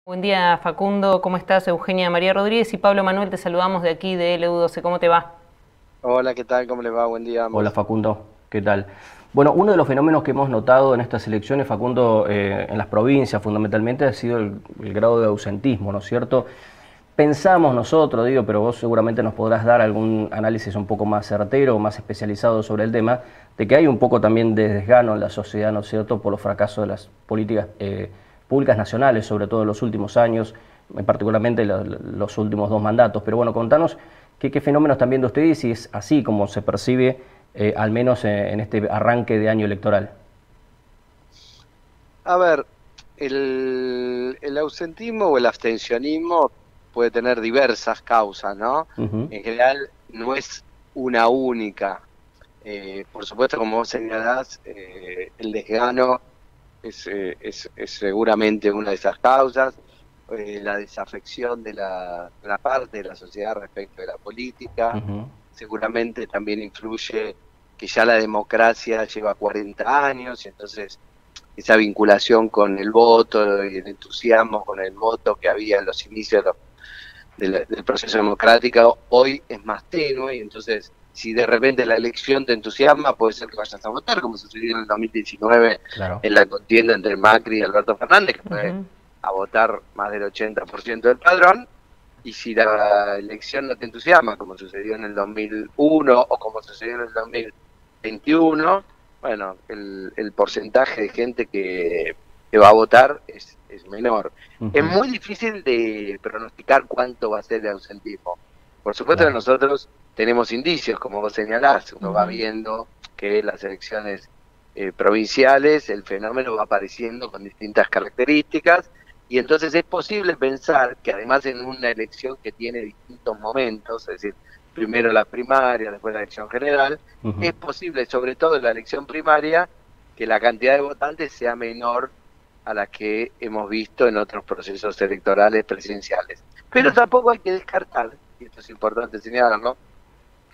Buen día, Facundo, ¿cómo estás? Eugenia María Rodríguez y Pablo Manuel, te saludamos de aquí de LU12, ¿cómo te va? Hola, ¿qué tal? ¿Cómo les va? Buen día a Hola ambos. Facundo, ¿qué tal? Bueno, uno de los fenómenos que hemos notado en estas elecciones, Facundo, en las provincias fundamentalmente, ha sido el grado de ausentismo, ¿no es cierto? Pensamos nosotros, digo, pero vos seguramente nos podrás dar algún análisis un poco más certero, más especializado sobre el tema, de que hay un poco también de desgano en la sociedad, ¿no es cierto?, por los fracasos de las políticas públicas nacionales, sobre todo en los últimos años, particularmente los últimos dos mandatos. Pero bueno, contanos qué fenómenos están viendo ustedes y si es así como se percibe, al menos en este arranque de año electoral. A ver, el ausentismo o el abstencionismo puede tener diversas causas, ¿no? Ujú. En general no es una única. Por supuesto, como vos señalás, el desgano es seguramente una de esas causas. La desafección de la parte de la sociedad respecto de la política, Ujú. seguramente también influye que ya la democracia lleva 40 años y entonces esa vinculación con el voto y el entusiasmo con el voto que había en los inicios del proceso democrático hoy es más tenue y entonces si de repente la elección te entusiasma puede ser que vayas a votar, como sucedió en el 2019 Claro. en la contienda entre Macri y Alberto Fernández, que fue Ujú. a votar más del 80% del padrón. Y si la elección no te entusiasma, como sucedió en el 2001 o como sucedió en el 2021, bueno, el porcentaje de gente que va a votar es menor. Es Ujú. muy difícil de pronosticar cuánto va a ser el ausentismo. Por supuesto que Claro. nosotros tenemos indicios, como vos señalás, uno va Ujú. viendo que las elecciones provinciales, el fenómeno va apareciendo con distintas características y entonces es posible pensar que además en una elección que tiene distintos momentos, es decir, primero la primaria, después la elección general, Ujú. es posible, sobre todo en la elección primaria, que la cantidad de votantes sea menor a la que hemos visto en otros procesos electorales presidenciales. Pero Claro. tampoco hay que descartar, y esto es importante señalarlo,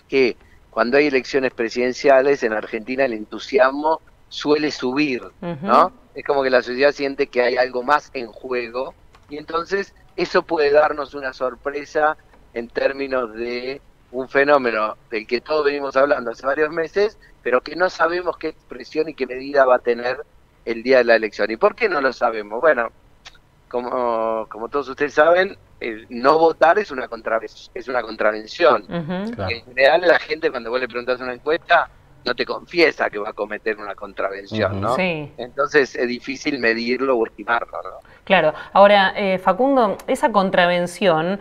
que cuando hay elecciones presidenciales en Argentina el entusiasmo suele subir, Ujú. ¿no? Es como que la sociedad siente que hay algo más en juego y entonces eso puede darnos una sorpresa en términos de un fenómeno del que todos venimos hablando hace varios meses, pero que no sabemos qué expresión y qué medida va a tener el día de la elección. ¿Y por qué no lo sabemos? Bueno, como todos ustedes saben, el no votar es una contravención. Ujú. Y Claro. en general la gente cuando vos le preguntás una encuesta no te confiesa que va a cometer una contravención, Ujú. ¿no? Sí. Entonces es difícil medirlo o estimarlo, ¿no? Claro, ahora, Facundo, esa contravención,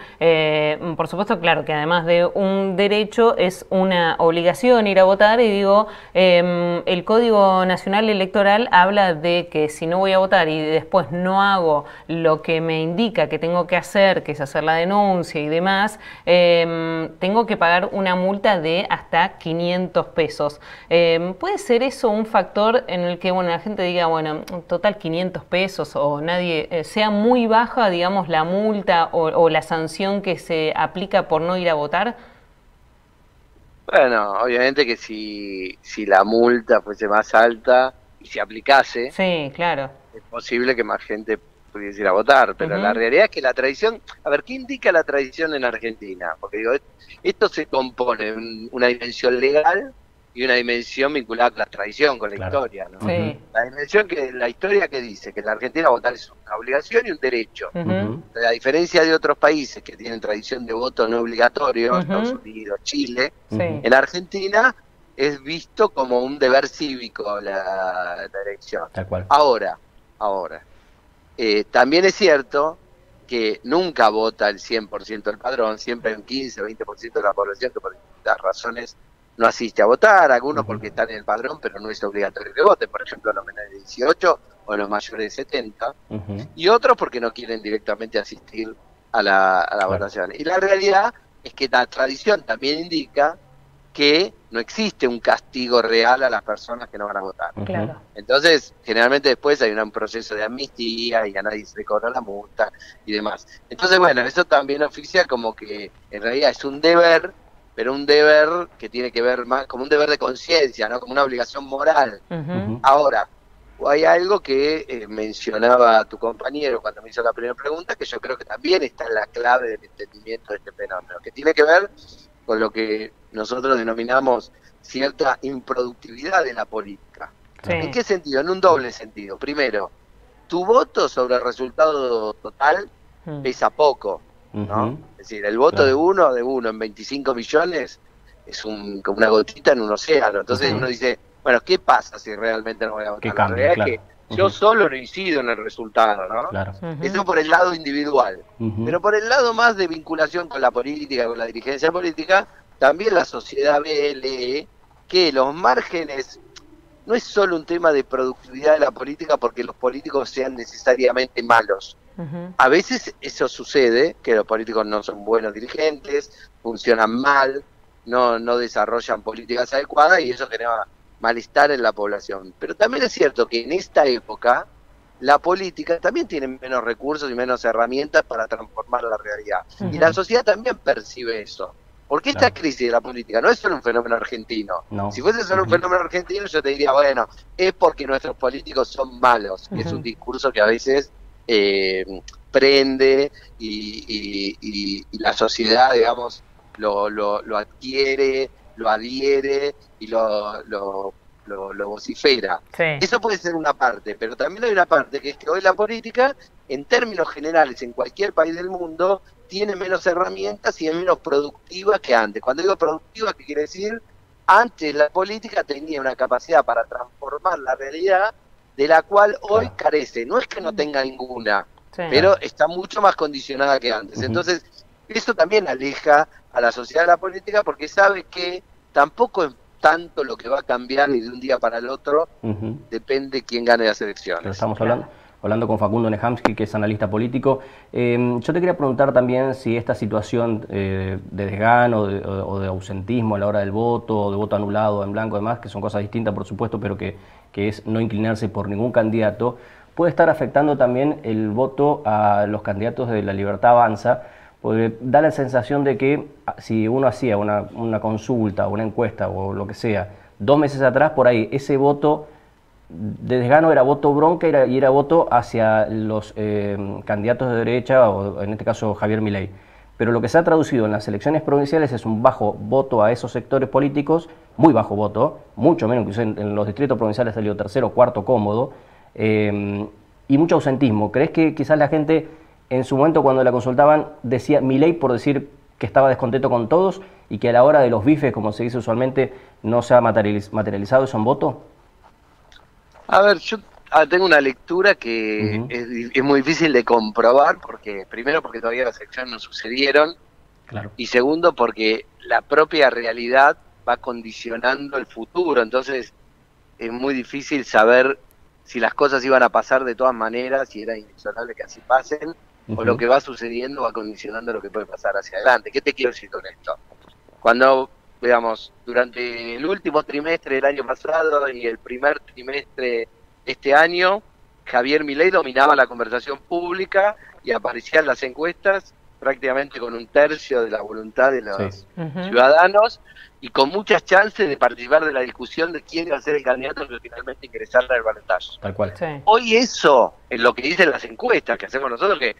por supuesto, claro, que además de un derecho es una obligación ir a votar y digo, el Código Nacional Electoral habla de que si no voy a votar y después no hago lo que me indica que tengo que hacer, que es hacer la denuncia y demás, tengo que pagar una multa de hasta 500 pesos. ¿Puede ser eso un factor en el que bueno, la gente diga, bueno, total 500 pesos o nadie, sea muy baja, digamos, la multa o la sanción que se aplica por no ir a votar? Bueno, obviamente que si la multa fuese más alta y se aplicase, Sí, claro. es posible que más gente pudiese ir a votar, pero la Ujú. realidad es que la tradición, a ver, ¿qué indica la tradición en Argentina? Porque digo, esto se compone de una dimensión legal y una dimensión vinculada con la tradición, con la Claro. historia, ¿no? Ujú. Sí. La historia que dice que en la Argentina votar es una obligación y un derecho. Ujú. Ujú. A diferencia de otros países que tienen tradición de voto no obligatorio, Estados Ujú. Unidos, Chile, Sí. en Argentina es visto como un deber cívico la elección. Tal cual. Ahora, ahora, también es cierto que nunca vota el 100% del padrón, siempre hay un 15 o 20% de la población que por distintas razones no asiste a votar, algunos Ujú. porque están en el padrón, pero no es obligatorio que voten, por ejemplo, los menores de 18 o los mayores de 70, Ujú. y otros porque no quieren directamente asistir a la Claro. votación. Y la realidad es que la tradición también indica que no existe un castigo real a las personas que no van a votar. Ujú. Claro. Entonces, generalmente después hay un proceso de amnistía y a nadie se le cobra la multa y demás. Entonces, bueno, eso también oficia como que en realidad es un deber, pero un deber que tiene que ver más como un deber de conciencia, ¿no? Como una obligación moral. Ujú. Ujú. Ahora, hay algo que mencionaba tu compañero cuando me hizo la primera pregunta, que yo creo que también está en la clave del entendimiento de este fenómeno, que tiene que ver con lo que nosotros denominamos cierta improductividad de la política. Sí. ¿En qué sentido? En un doble sentido. Primero, tu voto sobre el resultado total pesa poco, ¿no? Es decir, el voto de uno en 25 millones es como una gotita en un océano. Entonces uno dice, bueno, ¿qué pasa si realmente no voy a votar? La realidad es que yo solo no incido en el resultado, ¿no? Claro. Eso por el lado individual. Pero por el lado más de vinculación con la política, con la dirigencia política, también la sociedad ve, lee, que los márgenes no es solo un tema de productividad de la política porque los políticos sean necesariamente malos. A veces eso sucede, que los políticos no son buenos dirigentes, funcionan mal, no desarrollan políticas adecuadas y eso genera malestar en la población. Pero también es cierto que en esta época la política también tiene menos recursos y menos herramientas para transformar la realidad. Y la sociedad también percibe eso. Porque esta crisis de la política no es solo un fenómeno argentino. No. Si fuese solo un fenómeno argentino, yo te diría, bueno, es porque nuestros políticos son malos. Y es un discurso que a veces prende y la sociedad, digamos, lo adquiere, lo adhiere y lo vocifera. Sí. Eso puede ser una parte, pero también hay una parte que es que hoy la política, en términos generales, en cualquier país del mundo, tiene menos herramientas y es menos productiva que antes. Cuando digo productiva, ¿qué quiere decir? Antes la política tenía una capacidad para transformar la realidad de la cual hoy carece. No es que no tenga ninguna, pero está mucho más condicionada que antes. Entonces, eso también aleja a la sociedad de la política porque sabe que tampoco es tanto lo que va a cambiar y de un día para el otro depende quién gane las elecciones. Pero estamos hablando con Facundo Nehamsky, que es analista político. Yo te quería preguntar también si esta situación de desgano o de ausentismo a la hora del voto, o de voto anulado en blanco, además, que son cosas distintas, por supuesto, pero que es no inclinarse por ningún candidato, puede estar afectando también el voto a los candidatos de La Libertad Avanza, porque da la sensación de que si uno hacía una consulta, una encuesta o lo que sea, 2 meses atrás, por ahí, ese voto de desgano era voto bronca y era voto hacia los candidatos de derecha, o en este caso Javier Milei. Pero lo que se ha traducido en las elecciones provinciales es un bajo voto a esos sectores políticos, muy bajo voto, mucho menos, incluso en los distritos provinciales salió tercero o cuarto cómodo, y mucho ausentismo. ¿Crees que quizás la gente en su momento cuando la consultaban decía Milei por decir que estaba descontento con todos y que a la hora de los bifes, como se dice usualmente, no se ha materializado eso en voto? A ver, yo tengo una lectura que es muy difícil de comprobar, porque primero porque todavía las elecciones no sucedieron, y segundo porque la propia realidad va condicionando el futuro, entonces es muy difícil saber si las cosas iban a pasar de todas maneras, si era inexorable que así pasen, o lo que va sucediendo va condicionando lo que puede pasar hacia adelante. ¿Qué te quiero decir con esto? Cuando, digamos, durante el último trimestre del año pasado y el primer trimestre de este año, Javier Milei dominaba la conversación pública y aparecía en las encuestas prácticamente con 1/3 de la voluntad de los ciudadanos y con muchas chances de participar de la discusión de quién iba a ser el candidato que finalmente ingresara al balotaje. Tal cual. Hoy eso es lo que dicen las encuestas que hacemos nosotros, que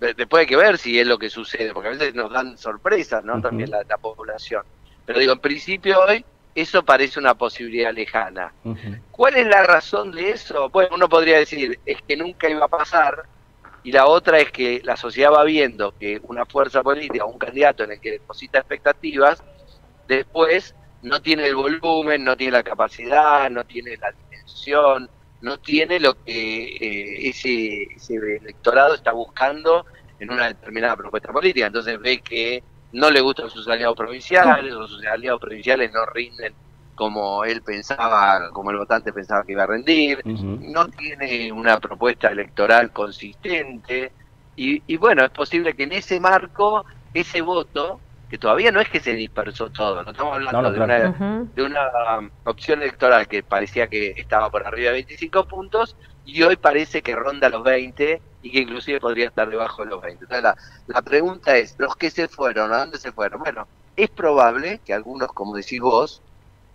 después hay que ver si es lo que sucede, porque a veces nos dan sorpresas, ¿no? También la población. Pero digo, en principio hoy eso parece una posibilidad lejana. ¿Cuál es la razón de eso? Bueno, uno podría decir, es que nunca iba a pasar, y la otra es que la sociedad va viendo que una fuerza política, un candidato en el que deposita expectativas, después no tiene el volumen, no tiene la capacidad, no tiene la dimensión, no tiene lo que ese electorado está buscando en una determinada propuesta política. Entonces ve que no le gustan sus aliados provinciales, o sus aliados provinciales no rinden como él pensaba, como el votante pensaba que iba a rendir, no tiene una propuesta electoral consistente, y bueno, es posible que en ese marco, ese voto, que todavía no es que se dispersó todo, no estamos hablando de una opción electoral que parecía que estaba por arriba de 25 puntos, y hoy parece que ronda los 20, y que inclusive podría estar debajo de los 20. Entonces la pregunta es, ¿los que se fueron? ¿A dónde se fueron? Bueno, es probable que algunos, como decís vos,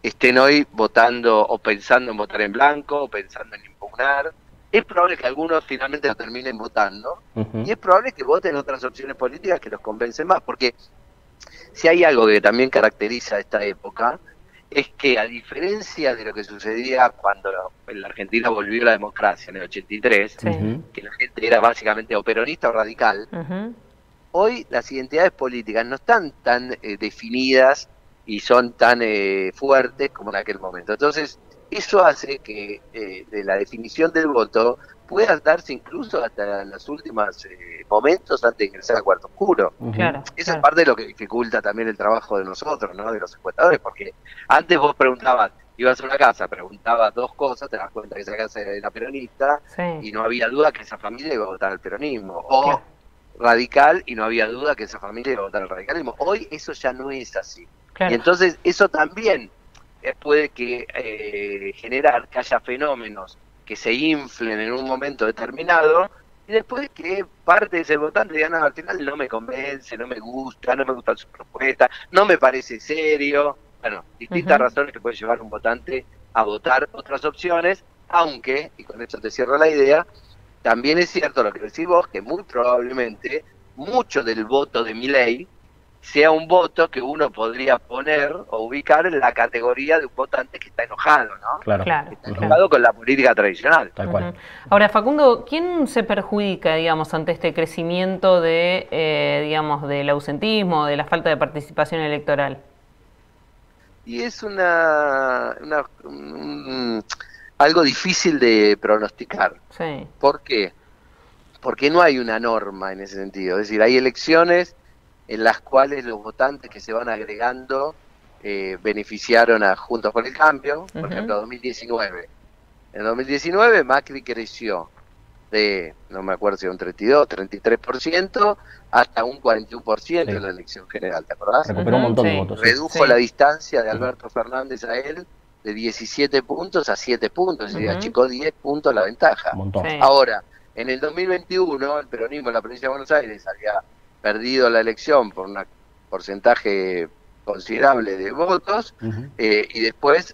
estén hoy votando o pensando en votar en blanco, o pensando en vacunar, es probable que algunos finalmente lo terminen votando, Ujú. y es probable que voten otras opciones políticas que los convencen más, porque si hay algo que también caracteriza esta época, es que a diferencia de lo que sucedía cuando en la Argentina volvió la democracia en el 83, Sí. Ujú. que la gente era básicamente o peronista o radical, Ujú. hoy las identidades políticas no están tan definidas y son tan fuertes como en aquel momento. Entonces, eso hace que de la definición del voto pueda darse incluso hasta los últimos momentos antes de ingresar al cuarto oscuro. Ujú. Claro, Eso es claro. parte de lo que dificulta también el trabajo de nosotros, ¿no? De los encuestadores, porque antes vos preguntabas, ibas a una casa, preguntabas dos cosas, te das cuenta que esa casa era peronista Sí, y no había duda que esa familia iba a votar al peronismo, o claro, radical y no había duda que esa familia iba a votar al radicalismo. Hoy eso ya no es así. Y claro. entonces eso también puede que generar que haya fenómenos que se inflen en un momento determinado y después que parte de ese votante diga, no, al final no me convence, no me gusta su propuesta, no me parece serio. Bueno, distintas Ujú. razones que pueden llevar a un votante a votar otras opciones, aunque, y con esto te cierro la idea, también es cierto lo que decís vos, que muy probablemente mucho del voto de Milei sea un voto que uno podría poner o ubicar en la categoría de un votante que está enojado, ¿no? Claro. Claro, Que está Ujú. claro. enojado con la política tradicional. Tal cual. Ujú. Ahora, Facundo, ¿quién se perjudica, digamos, ante este crecimiento de, digamos, del ausentismo, de la falta de participación electoral? Y es algo difícil de pronosticar. Sí. ¿Por qué? Porque no hay una norma en ese sentido. Es decir, hay elecciones en las cuales los votantes que se van agregando beneficiaron a Juntos por el Cambio, por Ujú. ejemplo, 2019. En 2019 Macri creció de, no me acuerdo si era un 32, 33%, hasta un 41% Sí. en la elección general, ¿te acordás? Recuperó un Ujú, montón de sí. votos. Sí. Redujo Sí. la distancia de Ujú. Alberto Fernández a él de 17 puntos a 7 puntos, es decir, Ujú. achicó 10 puntos la ventaja. Un montón. Sí. Ahora, en el 2021, el peronismo en la provincia de Buenos Aires había perdido la elección por un porcentaje considerable de votos, Ujú. y después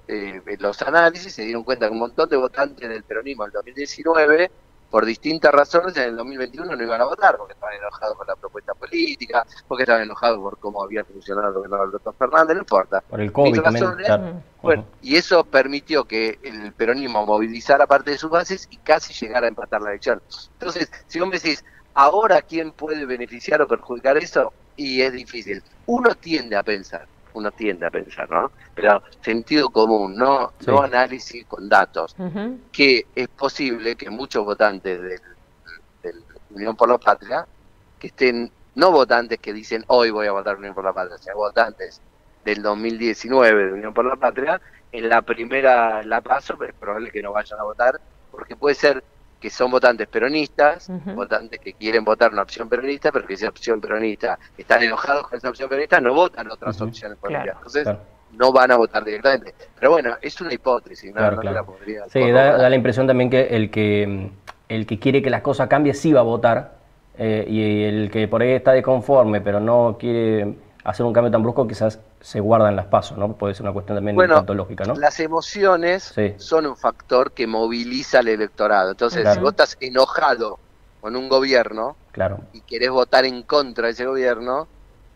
los análisis se dieron cuenta que un montón de votantes del peronismo en el 2019, por distintas razones, en el 2021 no iban a votar, porque estaban enojados con la propuesta política, porque estaban enojados por cómo había funcionado el gobierno de Alberto Fernández, no importa. Por el Mil COVID también. razones. Claro. Ujú. Bueno, Ujú. y eso permitió que el peronismo movilizara parte de sus bases y casi llegara a empatar la elección. Entonces, si vos me decís, ¿ahora quién puede beneficiar o perjudicar eso? Y es difícil. Uno tiende a pensar, ¿no? Pero sentido común, no Sí. análisis con datos, Ujú. que es posible que muchos votantes del Unión por la Patria, que estén, no votantes que dicen hoy voy a votar Unión por la Patria, sino votantes del 2019 de Unión por la Patria, en la primera, la paso, es probable que no vayan a votar, porque puede ser que son votantes peronistas, Ujú. votantes que quieren votar una opción peronista, pero que esa opción peronista, están enojados con esa opción peronista, no votan otras Ujú. opciones políticas. Claro. Entonces, Claro. no van a votar directamente. Pero bueno, es una hipótesis, Claro, no te claro. la podría Sí, corroborar. da la impresión también que el que quiere que las cosas cambien sí va a votar, y el que por ahí está desconforme pero no quiere hacer un cambio tan brusco quizás se guarda en las pasos, ¿no? Puede ser una cuestión también un Bueno, tanto lógica, ¿no? las emociones Sí. son un factor que moviliza al electorado. Entonces, Claro. si vos estás enojado con un gobierno Claro. y querés votar en contra de ese gobierno,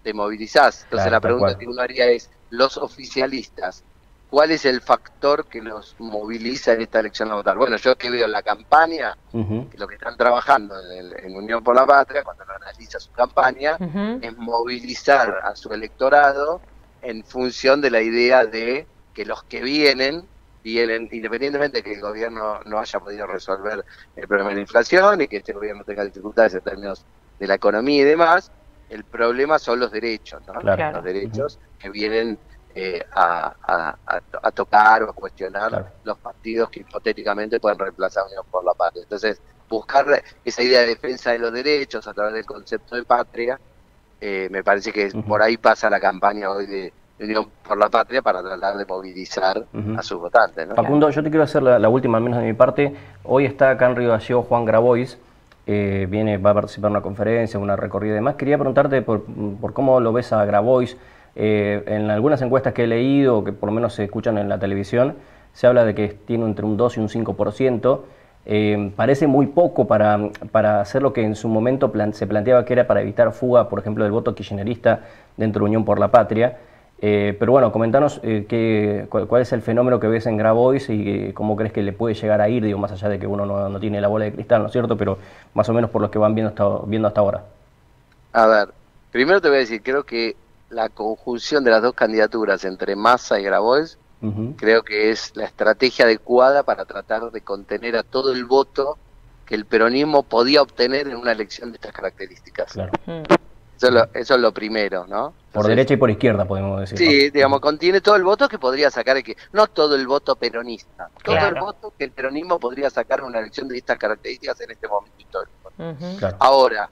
te movilizás. Entonces, Claro, la tal pregunta cual. que uno haría es, los oficialistas, ¿cuál es el factor que los moviliza en esta elección a votar? Bueno, yo que veo en la campaña, Ujú. que lo que están trabajando en Unión por la Patria, cuando lo analiza su campaña, Ujú. es movilizar a su electorado en función de la idea de que los que vienen, independientemente de que el gobierno no haya podido resolver el problema de la inflación y que este gobierno tenga dificultades en términos de la economía y demás, el problema son los derechos, ¿no? Claro. Los derechos que vienen a tocar o a cuestionar Claro. los partidos que hipotéticamente pueden reemplazar a Unión por la Patria. Entonces, buscar esa idea de defensa de los derechos a través del concepto de patria, me parece que Ujú. por ahí pasa la campaña hoy de Unión por la Patria para tratar de movilizar Ujú. a sus votantes, ¿no? Facundo, yo te quiero hacer la última, al menos de mi parte. Hoy está acá en Río Gallegos Juan Grabois, va a participar en una conferencia, una recorrida y demás. Quería preguntarte por cómo lo ves a Grabois. En algunas encuestas que he leído, que por lo menos se escuchan en la televisión, se habla de que tiene entre un 2 y un 5%. parece muy poco para hacer lo que en su momento se planteaba que era para evitar fuga, por ejemplo, del voto kirchnerista dentro de Unión por la Patria. Pero bueno, comentanos cuál es el fenómeno que ves en Grabois y cómo crees que le puede llegar a ir, digo, más allá de que uno no tiene la bola de cristal, ¿no es cierto? Pero más o menos por lo que van viendo hasta ahora. A ver, primero te voy a decir, creo que la conjunción de las dos candidaturas entre Massa y Grabois, creo que es la estrategia adecuada para tratar de contener a todo el voto que el peronismo podía obtener en una elección de estas características. Claro. Eso es lo primero, ¿no? Entonces, por derecha y por izquierda, podemos decir. Sí, ¿no? Digamos, contiene todo el voto que podría sacar, no todo el voto peronista, todo el voto que el peronismo podría sacar en una elección de estas características en este momento histórico. Claro. Ahora,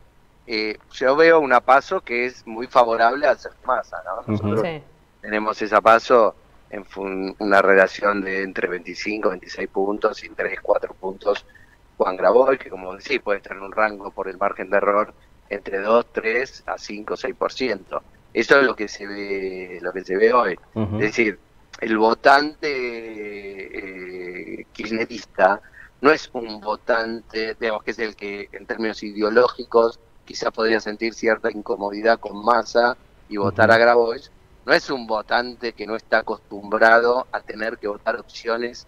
yo veo una PASO que es muy favorable a Sergio Massa, ¿no? Nosotros tenemos esa PASO en una relación de entre 25, 26 puntos y 3, 4 puntos Juan Grabois, que como decís puede estar en un rango por el margen de error entre 2, 3 a 5, 6%. Eso es lo que se ve hoy. Es decir, el votante kirchnerista no es un votante, digamos, que es el que en términos ideológicos quizá podría sentir cierta incomodidad con Massa y votar a Grabois. No es un votante que no está acostumbrado a tener que votar opciones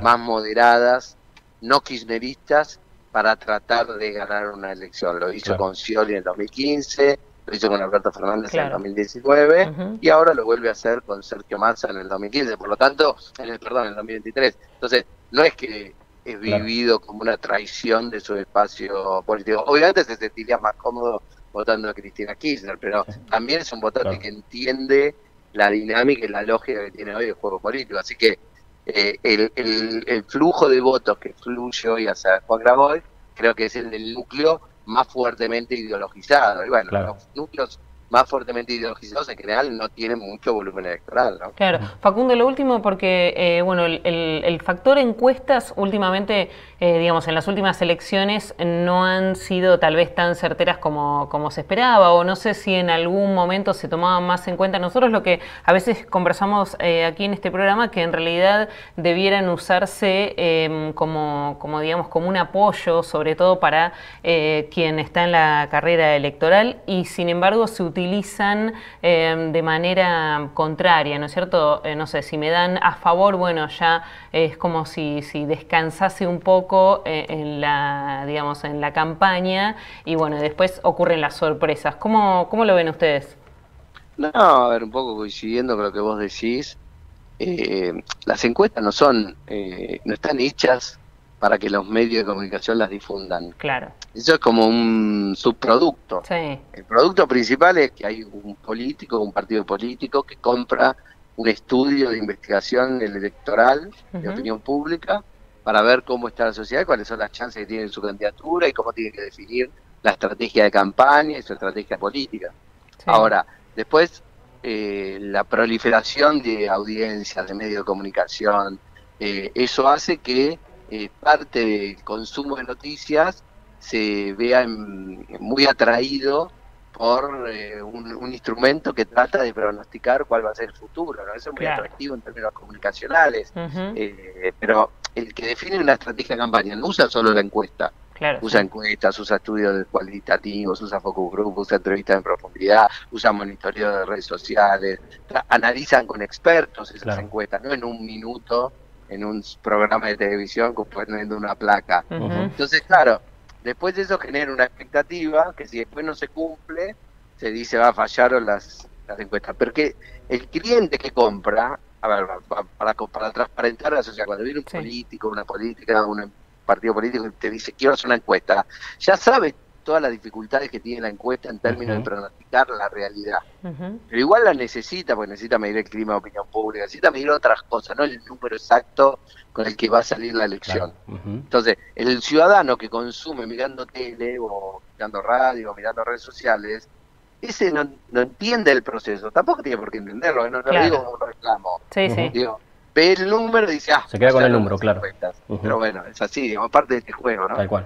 más moderadas, no kirchneristas, para tratar de ganar una elección. Lo hizo con Scioli en el 2015, lo hizo con Alberto Fernández en el 2019 y ahora lo vuelve a hacer con Sergio Massa en el 2015. Por lo tanto, en el 2023. Entonces, no es que es vivido como una traición de su espacio político. Obviamente se sentiría más cómodo votando a Cristina Kirchner, pero también es un votante que entiende la dinámica y la lógica que tiene hoy el juego político. Así que el flujo de votos que fluye hoy hacia Juan Grabois creo que es el del núcleo más fuertemente ideologizado. Y bueno, los núcleos más fuertemente ideologizados en general no tienen mucho volumen electoral, ¿no? Claro. Facundo, lo último, porque bueno, el factor encuestas últimamente, digamos, en las últimas elecciones no han sido tal vez tan certeras como se esperaba, o no sé si en algún momento se tomaban más en cuenta. Nosotros lo que a veces conversamos aquí en este programa, que en realidad debieran usarse como digamos, como un apoyo, sobre todo para quien está en la carrera electoral, y sin embargo se utilizan de manera contraria, ¿no es cierto? No sé, si me dan a favor, bueno, ya es como si descansase un poco en la, digamos, en la campaña, y bueno, después ocurren las sorpresas. ¿Cómo lo ven ustedes? No, a ver, un poco coincidiendo con lo que vos decís, las encuestas no están hechas para que los medios de comunicación las difundan. Claro. Eso es como un subproducto. Sí. El producto principal es que hay un político, un partido político que compra un estudio de investigación electoral, de opinión pública, para ver cómo está la sociedad, cuáles son las chances que tiene su candidatura y cómo tiene que definir la estrategia de campaña y su estrategia política. Sí. Ahora, después, la proliferación de audiencias, de medios de comunicación, eso hace que parte del consumo de noticias se vea muy atraído por un instrumento que trata de pronosticar cuál va a ser el futuro, ¿no? Eso es muy atractivo en términos comunicacionales, pero el que define una estrategia de campaña no usa solo la encuesta, usa encuestas, usa estudios cualitativos, usa focus group, usa entrevistas en profundidad, usa monitoreo de redes sociales, analizan con expertos esas encuestas, no en un minuto en un programa de televisión poniendo una placa. Entonces, claro, después de eso genera una expectativa que si después no se cumple, se dice va a fallar las encuestas. Pero que el cliente que compra, a ver, para transparentar la sociedad, cuando viene un político, una política, un partido político y te dice quiero hacer una encuesta, ya sabes todas las dificultades que tiene la encuesta en términos de pronosticar la realidad. Pero igual la necesita, porque necesita medir el clima de opinión pública, necesita medir otras cosas, no el número exacto con el que va a salir la elección. Entonces, el ciudadano que consume mirando tele, o mirando radio, o mirando redes sociales, ese no entiende el proceso, tampoco tiene por qué entenderlo, no lo digo como un reclamo. Digo, ve el número y dice, se queda con el número, claro. Pero bueno, es así, digamos, parte de este juego, ¿no? Tal cual.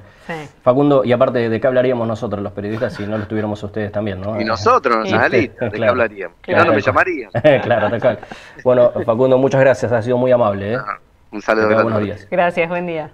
Facundo, y aparte, ¿de qué hablaríamos nosotros los periodistas si no lo tuviéramos ustedes también, no? Y nosotros, los analistas, ¿de qué hablaríamos? Que no me llamarían. Claro, tal cual. Bueno, Facundo, muchas gracias, ha sido muy amable. Un saludo. Buenos días. Gracias, buen día.